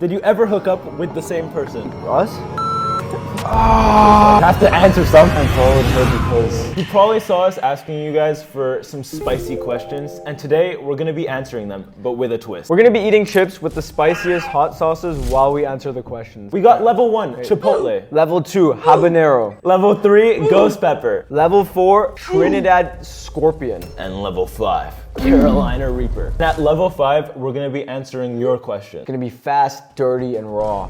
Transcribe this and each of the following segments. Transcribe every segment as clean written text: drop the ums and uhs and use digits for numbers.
Did you ever hook up with the same person? Us? I have to answer something. I followed her because You probably saw us asking you guys for some spicy questions, and today we're gonna be answering them, but with a twist. we're gonna be eating chips with the spiciest hot sauces while we answer the questions. We got level 1, Chipotle. Level 2, habanero. Level 3, ghost pepper. Level 4, Trinidad scorpion. And level 5, Carolina Reaper. At level 5, we're gonna be answering your question. It's gonna be fast, dirty, and raw.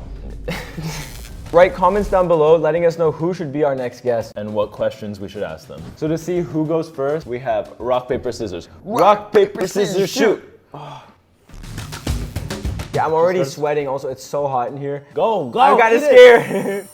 Write comments down below letting us know who should be our next guest. And what questions we should ask them. So to see who goes first, we have rock, paper, scissors. Rock, paper, scissors, shoot! Yeah, I'm already sweating. Also, it's so hot in here. Go, go! I'm kinda eat it.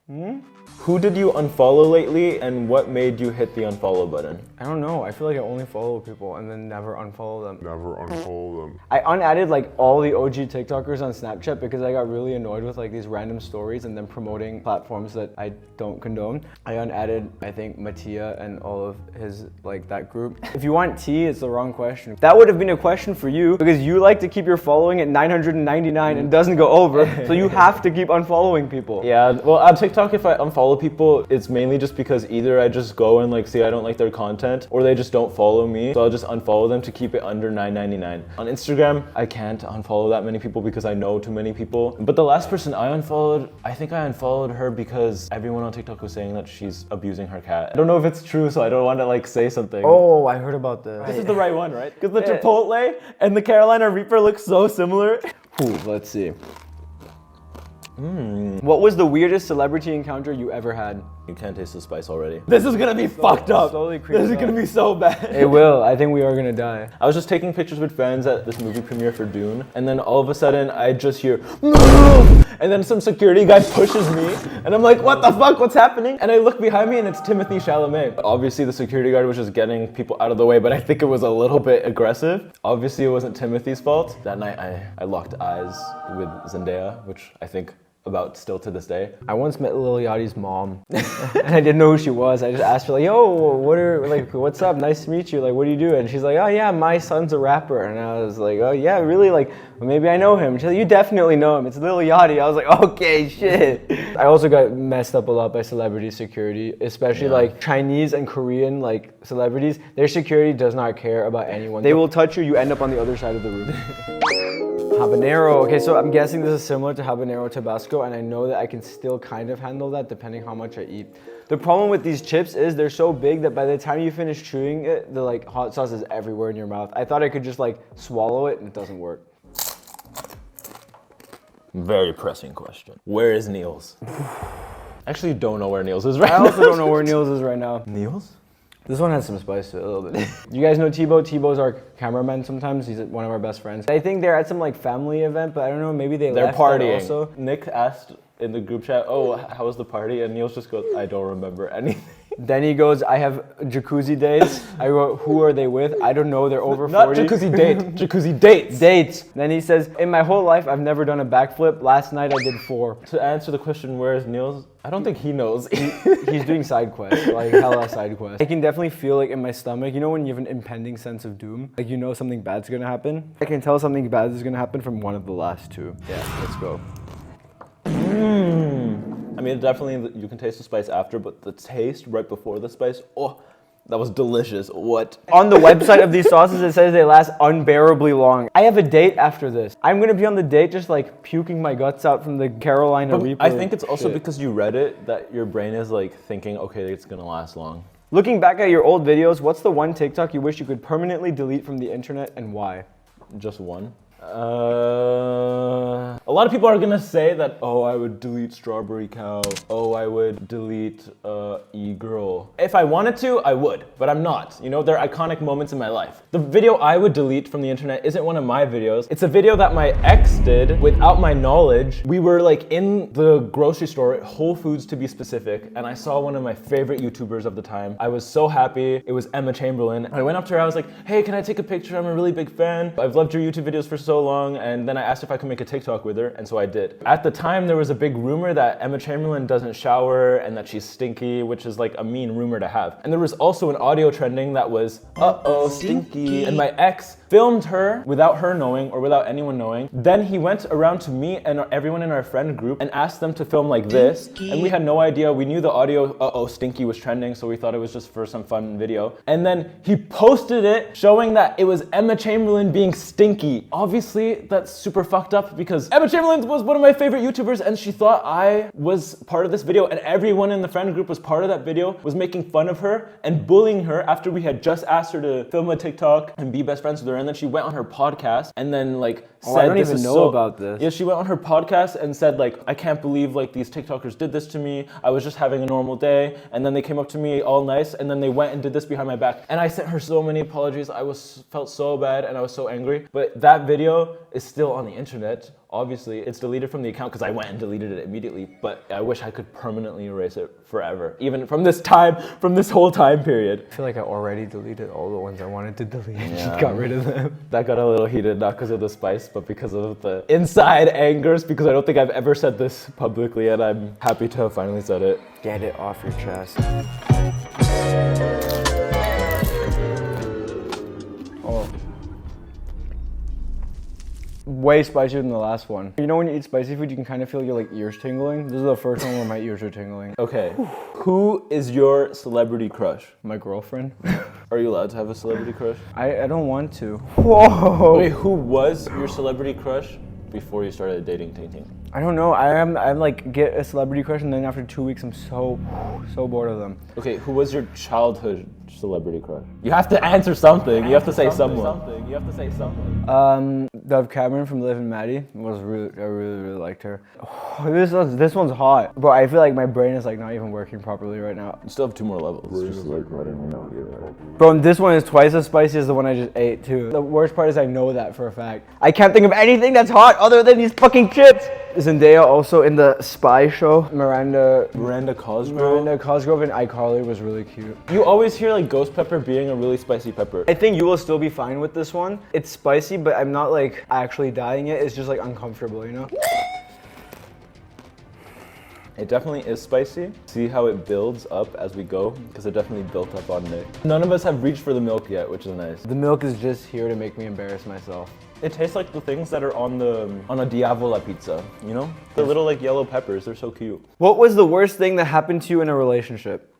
scared. Who did you unfollow lately, and what made you hit the unfollow button? I don't know. I feel like I only follow people and then never unfollow them. I unadded like all the OG TikTokers on Snapchat because I got really annoyed with like these random stories and them promoting platforms that I don't condone. I unadded, I think, Mattia and all of his, like, that group. If you want tea, it's the wrong question. That would have been a question for you because you like to keep your following at 999 and doesn't go over, so you have to keep unfollowing people. Yeah, well, on TikTok, if I unfollow people, it's mainly just because either I just go and like see I don't like their content, or they just don't follow me, so I'll just unfollow them to keep it under $9.99. On Instagram, I can't unfollow that many people because I know too many people. But the last person I unfollowed, I think I unfollowed her because everyone on TikTok was saying that she's abusing her cat. I don't know if it's true, so I don't want to like say something. Oh, I heard about this. This is the right one, right? Because the Chipotle and the Carolina Reaper look so similar. Ooh, let's see. What was the weirdest celebrity encounter you ever had? You can't taste the spice already. This is gonna be fucked up. This is gonna be so bad. It will. I think we are gonna die. I was just taking pictures with friends at this movie premiere for Dune, and then all of a sudden I just hear move, and then some security guy pushes me, and I'm like, what the fuck? What's happening? And I look behind me, and it's Timothée Chalamet. Obviously, the security guard was just getting people out of the way, but I think it was a little bit aggressive. Obviously, it wasn't Timothy's fault. That night, I locked eyes with Zendaya, which I think about still to this day. I once met Lil Yachty's mom, and I didn't know who she was. I just asked her like, "Yo, what's up? Nice to meet you. Like, what do you do?" And she's like, "Oh yeah, my son's a rapper." And I was like, "Oh yeah, really? Like, well, maybe I know him." She's like, "You definitely know him. It's Lil Yachty." I was like, "Okay, shit." I also got messed up a lot by celebrity security, especially like Chinese and Korean like celebrities. Their security does not care about anyone. They will touch you. You end up on the other side of the room. Habanero. Okay, so I'm guessing this is similar to habanero Tabasco, and I know that I can still kind of handle that depending how much I eat. The problem with these chips is they're so big that by the time you finish chewing it, the like hot sauce is everywhere in your mouth. I thought I could just like swallow it, and it doesn't work. Very pressing question. Where is Niels? Actually, don't know where Niels is right now. I also don't know where Niels is right now. Niels? This one has some spice to it a little bit. You guys know Tebow? Tebow's our cameraman sometimes. He's one of our best friends. I think they're at some like family event, but I don't know, maybe they're partying. Also. Nick asked in the group chat, "Oh, how was the party?" And Niels just goes, "I don't remember anything." Then he goes, "I have jacuzzi dates." I wrote, "Who are they with?" I don't know, they're over 40. Not jacuzzi date, jacuzzi dates. Dates. Then he says, "In my whole life, I've never done a backflip. Last night I did 4. To answer the question, where is Niels? I don't think he knows. He's doing side quests, like hella side quests. I can definitely feel like in my stomach, you know when you have an impending sense of doom? Like you know something bad's gonna happen? I can tell something bad is gonna happen from one of the last 2. Yeah, let's go. I mean, definitely you can taste the spice after, but the taste right before the spice, oh, that was delicious. What? On the website of these sauces, it says they last unbearably long. I have a date after this. I'm gonna be on the date just like puking my guts out from the Carolina Reaper. I think it's also because you read it that your brain is like thinking, okay, it's gonna last long. Looking back at your old videos, what's the one TikTok you wish you could permanently delete from the internet and why? Just one. A lot of people are gonna say that, oh, I would delete Strawberry Cow. Oh, I would delete E-Girl. If I wanted to, I would, but I'm not. You know, they're iconic moments in my life. The video I would delete from the internet isn't one of my videos. It's a video that my ex did without my knowledge. We were like in the grocery store, Whole Foods to be specific, and I saw one of my favorite YouTubers of the time. I was so happy. It was Emma Chamberlain. I went up to her, I was like, "Hey, can I take a picture? I'm a really big fan. I've loved your YouTube videos for so long." And then I asked if I could make a TikTok with her, later, and so I did. At the time, there was a big rumor that Emma Chamberlain doesn't shower and that she's stinky, which is like a mean rumor to have. And there was also an audio trending that was, uh-oh, stinky. And my ex filmed her without her knowing or without anyone knowing. Then he went around to me and everyone in our friend group and asked them to film like this. And we had no idea. We knew the audio, uh-oh, stinky was trending, so we thought it was just for some fun video. And then he posted it showing that it was Emma Chamberlain being stinky. Obviously, that's super fucked up because Emma Chamberlain was one of my favorite YouTubers and she thought I was part of this video, and everyone in the friend group was part of that video, was making fun of her and bullying her after we had just asked her to film a TikTok and be best friends with her. And then she went on her podcast and then like said, I don't even know about this. Yeah, she went on her podcast and said like, I can't believe like these TikTokers did this to me. I was just having a normal day, and then they came up to me all nice, and then they went and did this behind my back. And I sent her so many apologies. I felt so bad and I was so angry. But that video is still on the internet. Obviously, it's deleted from the account because I went and deleted it immediately, but I wish I could permanently erase it forever, even from this whole time period. I feel like I already deleted all the ones I wanted to delete and just got rid of them. That got a little heated, not because of the spice, but because of the inside angers, because I don't think I've ever said this publicly, and I'm happy to have finally said it. Get it off your chest. Oh. Way spicier than the last one. You know when you eat spicy food, you can kind of feel your like ears tingling? This is the first one where my ears are tingling. Okay, who is your celebrity crush? My girlfriend. Are you allowed to have a celebrity crush? I don't want to. Whoa! Wait, who was your celebrity crush before you started dating Ting Ting? I don't know. I'm like get a celebrity crush and then after 2 weeks I'm so bored of them. Okay, who was your childhood celebrity crush? You have to answer something. You have to say someone. You have to say someone. Dove Cameron from Liv and Maddie I really liked her. Oh, this one's hot, but I feel like my brain is like not even working properly right now. You still have 2 more levels. It's just like letting me know. Bro, and this one is twice as spicy as the one I just ate too. The worst part is I know that for a fact. I can't think of anything that's hot other than these fucking chips. Zendaya also in the Spy show. Miranda Cosgrove and iCarly was really cute. You always hear like ghost pepper being a really spicy pepper. I think you will still be fine with this one. It's spicy, but I'm not like actually dying it. It's just like uncomfortable, you know? It definitely is spicy. See how it builds up as we go? Because it definitely built up on Nick. None of us have reached for the milk yet, which is nice. The milk is just here to make me embarrass myself. It tastes like the things that are on a Diavola pizza, you know? The little like yellow peppers, they're so cute. What was the worst thing that happened to you in a relationship?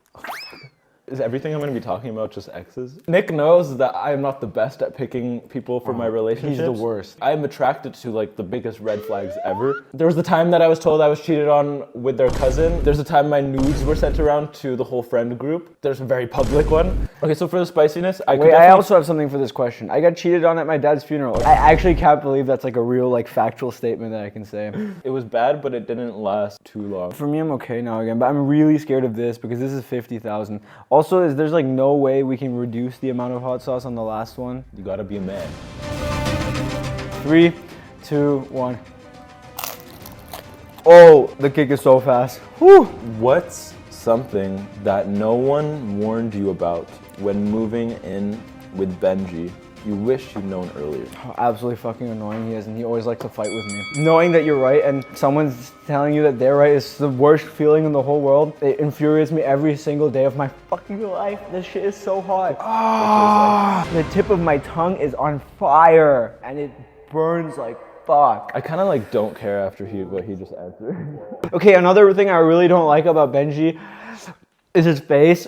Is everything I'm going to be talking about just exes? Nick knows that I am not the best at picking people for my relationships. He's the worst. I am attracted to like the biggest red flags ever. There was the time that I was told I was cheated on with their cousin. There's a time my nudes were sent around to the whole friend group. There's a very public one. Okay, so for the spiciness, I also have something for this question. I got cheated on at my dad's funeral. I actually can't believe that's like a real like factual statement that I can say. It was bad, but it didn't last too long. For me, I'm okay now again, but I'm really scared of this because this is 50,000. Also, there's like no way we can reduce the amount of hot sauce on the last one. You gotta be a man. 3, 2, 1. Oh, the kick is so fast. Whew. What's something that no one warned you about when moving in with Benji you wish you'd known earlier? How absolutely fucking annoying he is, and he always likes to fight with me. Knowing that you're right and someone's telling you that they're right is the worst feeling in the whole world. It infuriates me every single day of my fucking life. This shit is so hot. The tip of my tongue is on fire, and it burns like fuck. I kind of like don't care after what he just answered. Okay, another thing I really don't like about Benji is his face.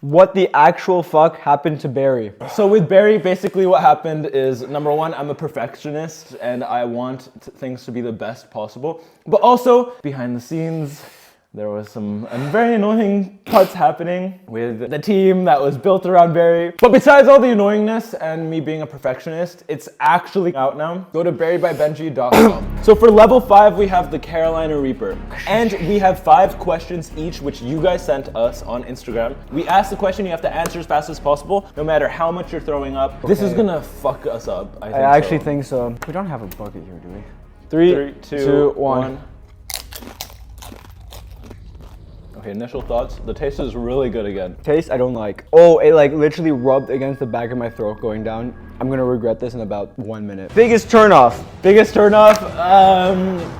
What the actual fuck happened to Barry? So with Barry, basically what happened is, number one, I'm a perfectionist and I want things to be the best possible. But also, behind the scenes, there was some very annoying parts happening with the team that was built around Barry. But besides all the annoyingness and me being a perfectionist, it's actually out now. Go to barrybybenji.com. So for level 5, we have the Carolina Reaper. And we have 5 questions each, which you guys sent us on Instagram. We asked the question, you have to answer as fast as possible, no matter how much you're throwing up. Okay. This is gonna fuck us up, I actually think so. We don't have a bucket here, do we? 3, 2, 1. Okay, Okay, initial thoughts. The taste is really good again. Taste, I don't like. Oh, it like literally rubbed against the back of my throat going down. I'm gonna regret this in about 1 minute. Biggest turnoff. Biggest turnoff,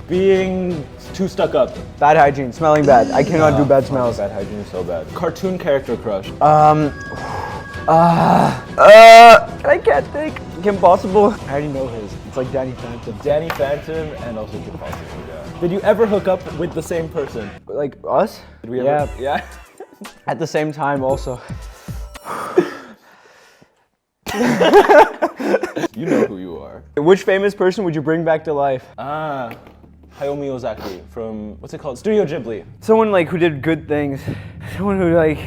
being too stuck up. Bad hygiene, smelling bad. I cannot do bad smells. Bad hygiene is so bad. Cartoon character crush. I can't think. Kim Possible. I already know his. It's like Danny Phantom. Danny Phantom and also Kim Possible, yeah. Did you ever hook up with the same person? Like us? Did we ever? Yeah. At the same time also. You know who you are. Which famous person would you bring back to life? Hayao Miyazaki from, what's it called? Studio Ghibli. Someone like who did good things. Someone who like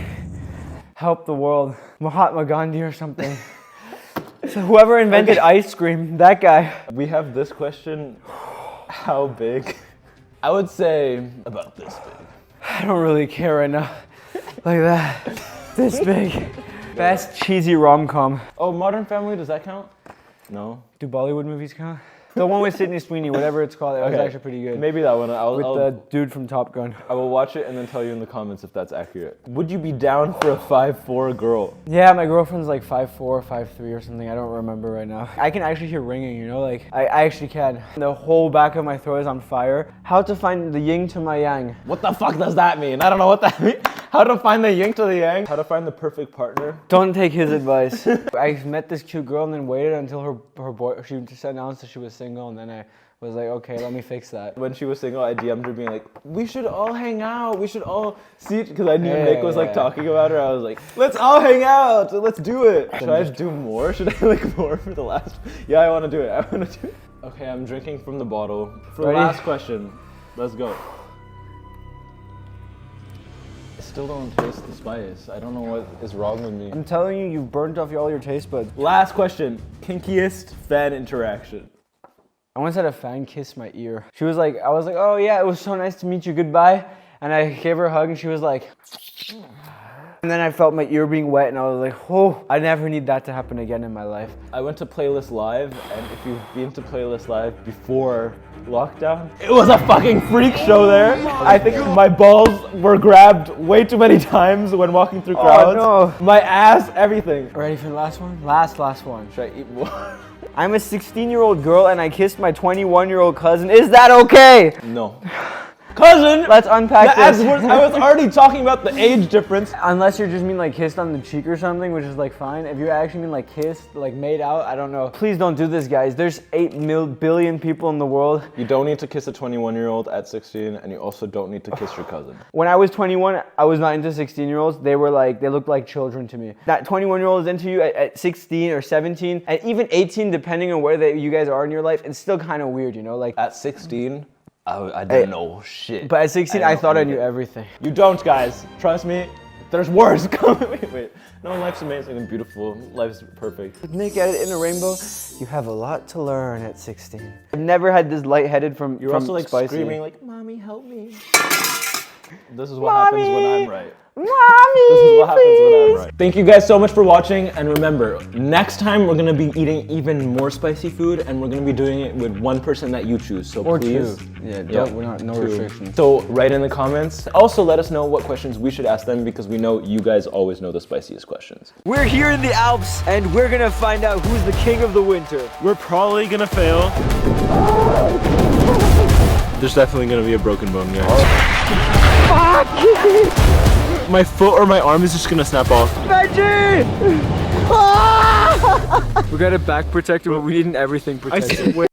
helped the world. Mahatma Gandhi or something. So whoever invented ice cream, that guy. We have this question, how big? I would say about this big. I don't really care right now. Like that. This big. Best cheesy rom-com. Oh, Modern Family, does that count? No. Do Bollywood movies count? The one with Sydney Sweeney, whatever it's called, it was actually pretty good. Maybe that one. With the dude from Top Gun. I will watch it and then tell you in the comments if that's accurate. Would you be down for a 5'4" girl? Yeah, my girlfriend's like 5'4", 5'3" or something. I don't remember right now. I can actually hear ringing, you know, like I actually can. The whole back of my throat is on fire. How to find the yin to my yang. What the fuck does that mean? I don't know what that means. How to find the yin to the yang? How to find the perfect partner? Don't take his advice. I met this cute girl and then waited until her boy, she just announced that she was single, and then I was like, okay, let me fix that. When she was single, I DM'd her being like, we should all hang out. We should all see, because I knew Nick was like talking about her. I was like, let's all hang out. Let's do it. Should I do more? Should I like more for the last? Yeah, I want to do it. I want to do it. Okay, I'm drinking from the bottle. For the last question, let's go. I still don't taste the spice. I don't know what is wrong with me. I'm telling you, you've burnt off all your taste buds. Last question, kinkiest fan interaction. I once had a fan kiss my ear. She was like, I was like, oh yeah, it was so nice to meet you, goodbye. And I gave her a hug and she was like, and then I felt my ear being wet and I was like, oh, I never need that to happen again in my life. I went to Playlist Live, and if you've been to Playlist Live before lockdown, it was a fucking freak show there. I think my balls were grabbed way too many times when walking through crowds. Oh no. My ass, everything. Ready for the last one? Last one. Should I eat more? I'm a 16-year-old girl and I kissed my 21-year-old cousin. Is that okay? No. Cousin! Let's unpack this. I was already talking about the age difference. Unless you just mean like kissed on the cheek or something, which is like fine. If you actually mean like kissed, like made out, I don't know. Please don't do this, guys. There's 8 billion people in the world. You don't need to kiss a 21-year-old at 16, and you also don't need to kiss your cousin. When I was 21, I was not into 16-year-olds. They looked like children to me. That 21-year-old is into you at 16 or 17, and even 18, depending on where you guys are in your life, it's still kind of weird, you know? Like at 16, I didn't know shit. But at 16, I thought I knew everything. You don't, guys. Trust me. There's worse coming. Wait. No, life's amazing and beautiful. Life's perfect. With Nick at it in a rainbow, you have a lot to learn at 16. I've never had this lightheaded from You're also like spicy. screaming like, "Mommy, help me." This is what happens when I'm right. Mommy, This is what happens when I'm right. Thank you guys so much for watching, and remember, next time we're gonna be eating even more spicy food, and we're gonna be doing it with one person that you choose. So Or please, two. Yeah, we're not, no two. restrictions. So write in the comments. Also, let us know what questions we should ask them, because we know you guys always know the spiciest questions. We're here in the Alps, and we're gonna find out who's the king of the winter. We're probably gonna fail. There's definitely gonna be a broken bone, guys. Fuck! My foot or my arm is just gonna snap off. Benji! We got a back protector, but we need an everything protector.